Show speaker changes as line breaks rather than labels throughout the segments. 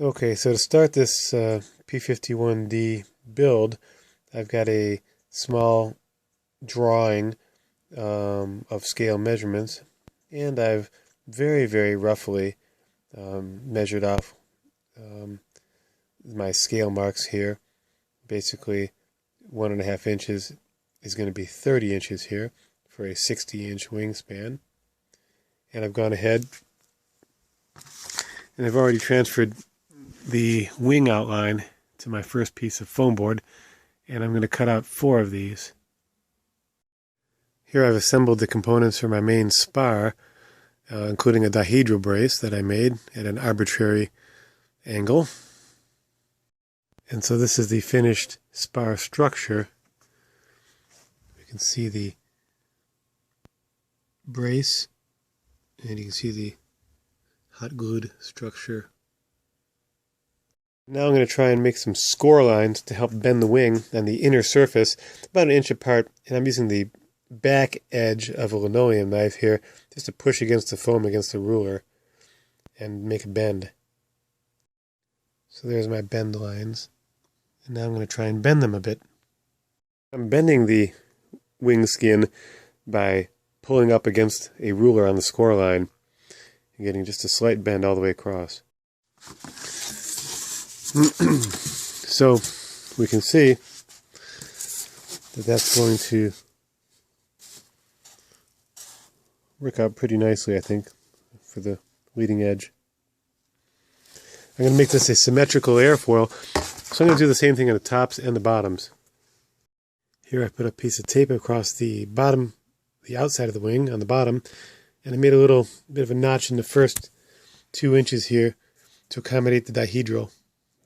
Okay, so to start this P-51D build, I've got a small drawing of scale measurements, and I've very roughly measured off my scale marks here. Basically, 1.5 inches is going to be 30 inches here for a 60-inch wingspan. And I've gone ahead and I've already transferred the wing outline to my first piece of foam board, and I'm going to cut out 4 of these. Here I've assembled the components for my main spar, including a dihedral brace that I made at an arbitrary angle. And so this is the finished spar structure. You can see the brace, and you can see the hot glued structure. Now I'm going to try and make some score lines to help bend the wing on the inner surface, about 1 inch apart, and I'm using the back edge of a linoleum knife here just to push against the foam against the ruler and make a bend. So there's my bend lines, and now I'm going to try and bend them a bit. I'm bending the wing skin by pulling up against a ruler on the score line and getting just a slight bend all the way across. So we can see that that's going to work out pretty nicely, I think, for the leading edge. I'm going to make this a symmetrical airfoil, so I'm going to do the same thing on the tops and the bottoms. Here I put a piece of tape across the bottom, the outside of the wing on the bottom, and I made a little bit of a notch in the first 2 inches here to accommodate the dihedral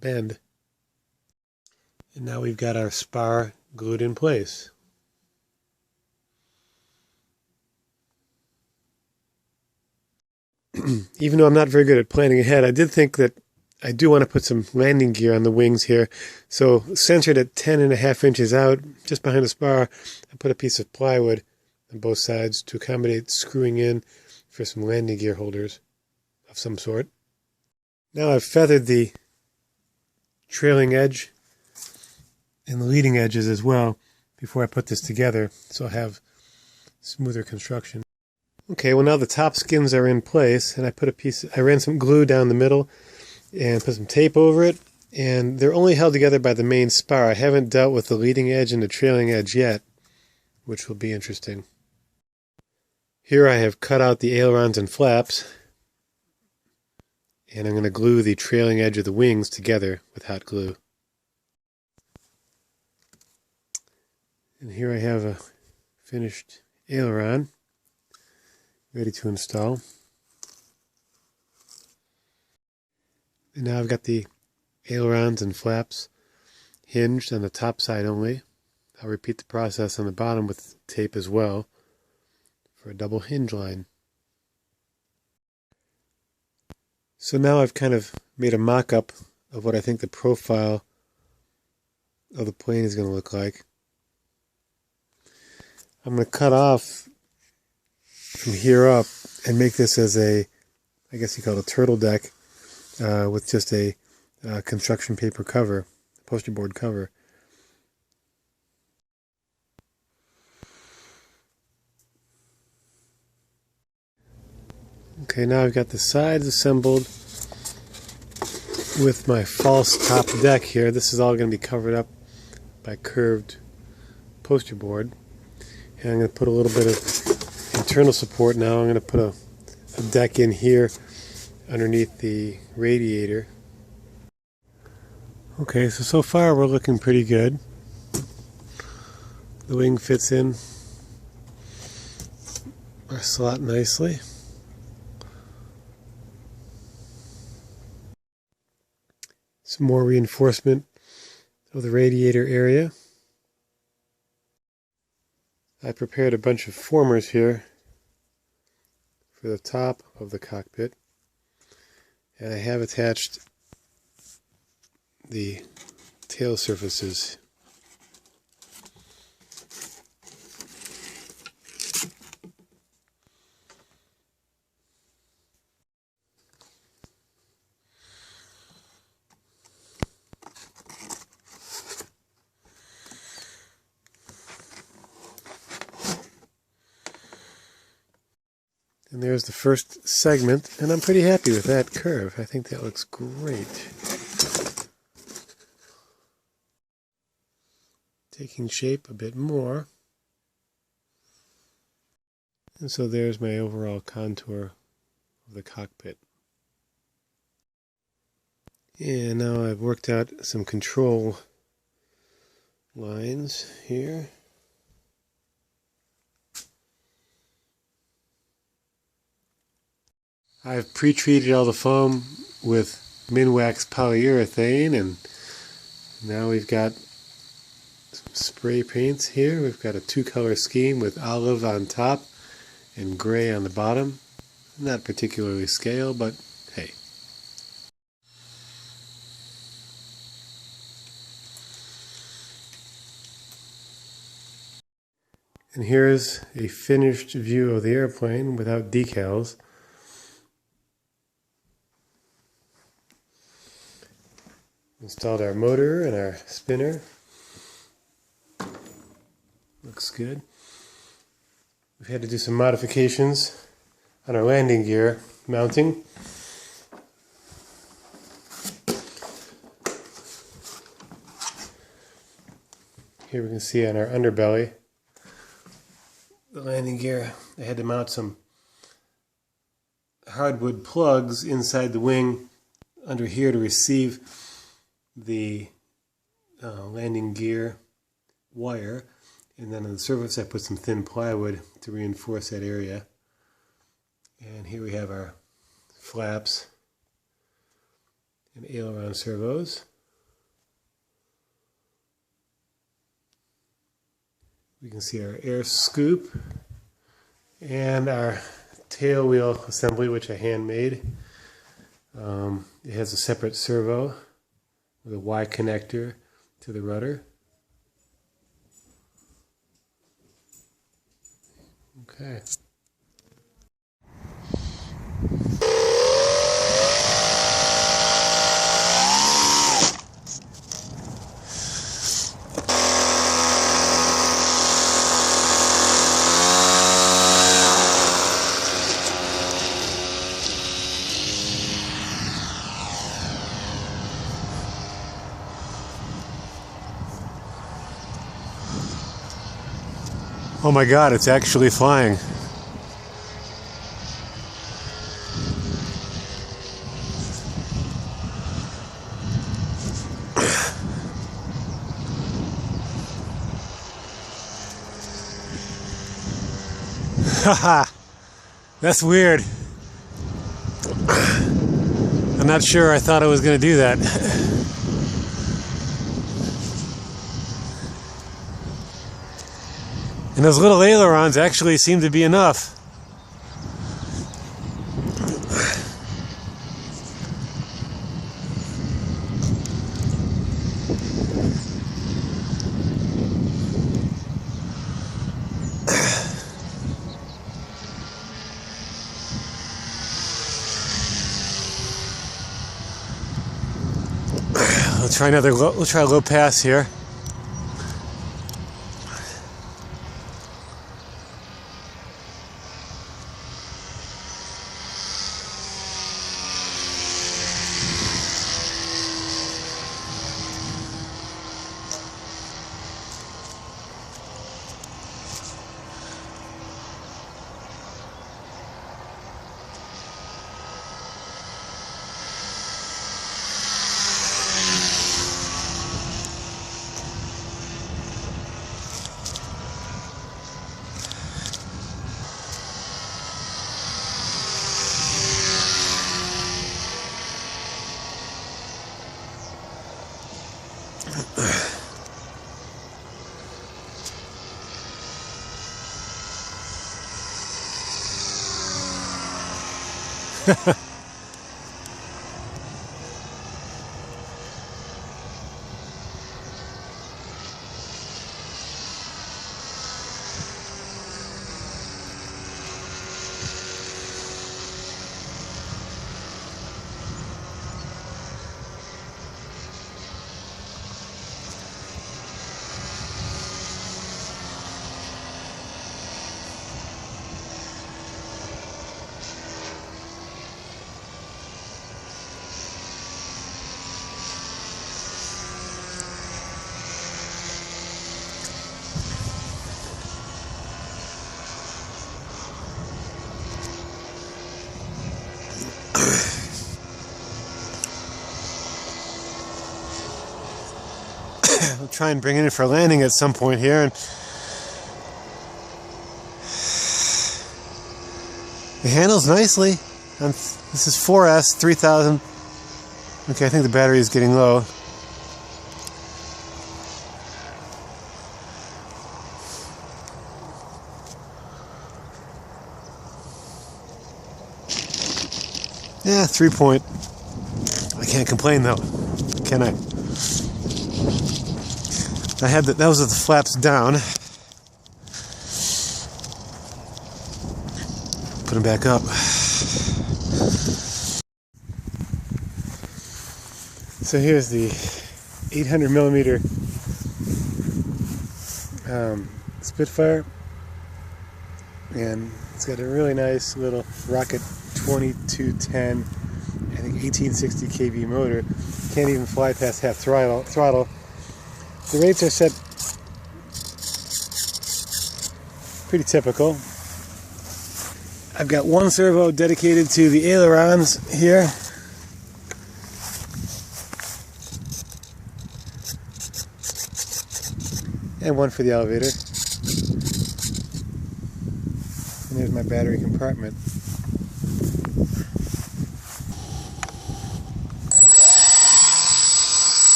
bend. And now we've got our spar glued in place. Even though I'm not very good at planning ahead, I did think that I do want to put some landing gear on the wings here. So centered at 10.5 inches out, just behind the spar, I put a piece of plywood on both sides to accommodate screwing in for some landing gear holders of some sort. Now I've feathered the trailing edge and the leading edges as well before I put this together, so I'll have smoother construction. Okay, well now the top skins are in place, and I ran some glue down the middle and put some tape over it, and they're only held together by the main spar. I haven't dealt with the leading edge and the trailing edge yet, which will be interesting. Here I have cut out the ailerons and flaps, and I'm going to glue the trailing edge of the wings together with hot glue. And here I have a finished aileron ready to install. And now I've got the ailerons and flaps hinged on the top side only. I'll repeat the process on the bottom with tape as well for a double hinge line. So now I've kind of made a mock-up of what I think the profile of the plane is going to look like. I'm going to cut off from here up and make this as a, I guess you call it a turtle deck, with just a construction paper cover, poster board cover. Okay, now I've got the sides assembled with my false top deck here. This is all going to be covered up by curved poster board. And I'm going to put a little bit of internal support now. I'm going to put a deck in here underneath the radiator. Okay, so far we're looking pretty good. The wing fits in our slot nicely. Some more reinforcement of the radiator area. I prepared a bunch of formers here for the top of the cockpit, and I have attached the tail surfaces. And there's the first segment, and I'm pretty happy with that curve. I think that looks great. Taking shape a bit more. And so there's my overall contour of the cockpit. And now I've worked out some control lines here. I've pre-treated all the foam with Minwax polyurethane, and now we've got some spray paints here. We've got a two-color scheme with olive on top and gray on the bottom. Not particularly scale, but hey. And here's a finished view of the airplane without decals. Installed our motor and our spinner. Looks good. We've had to do some modifications on our landing gear mounting. Here we can see on our underbelly the landing gear. I had to mount some hardwood plugs inside the wing under here to receive the landing gear wire, and then on the surface I put some thin plywood to reinforce that area. And here we have our flaps and aileron servos. We can see our air scoop and our tail wheel assembly, which I handmade. It has a separate servo with a Y connector to the rudder. Okay. Oh my God, it's actually flying. Haha, that's weird. I'm not sure I thought I was going to do that. And those little ailerons actually seem to be enough. We'll try a low pass here. try and bring it in for landing at some point here. And it handles nicely. This is 4S 3000. Okay, I think the battery is getting low. Yeah, 3 point. I can't complain though, can I? I had that was with the flaps down. Put them back up. So here's the 800 millimeter Spitfire, and it's got a really nice little rocket 2210, I think 1860 kV motor. Can't even fly past half throttle. The rates are set pretty typical. I've got one servo dedicated to the ailerons here. And one for the elevator. And there's my battery compartment.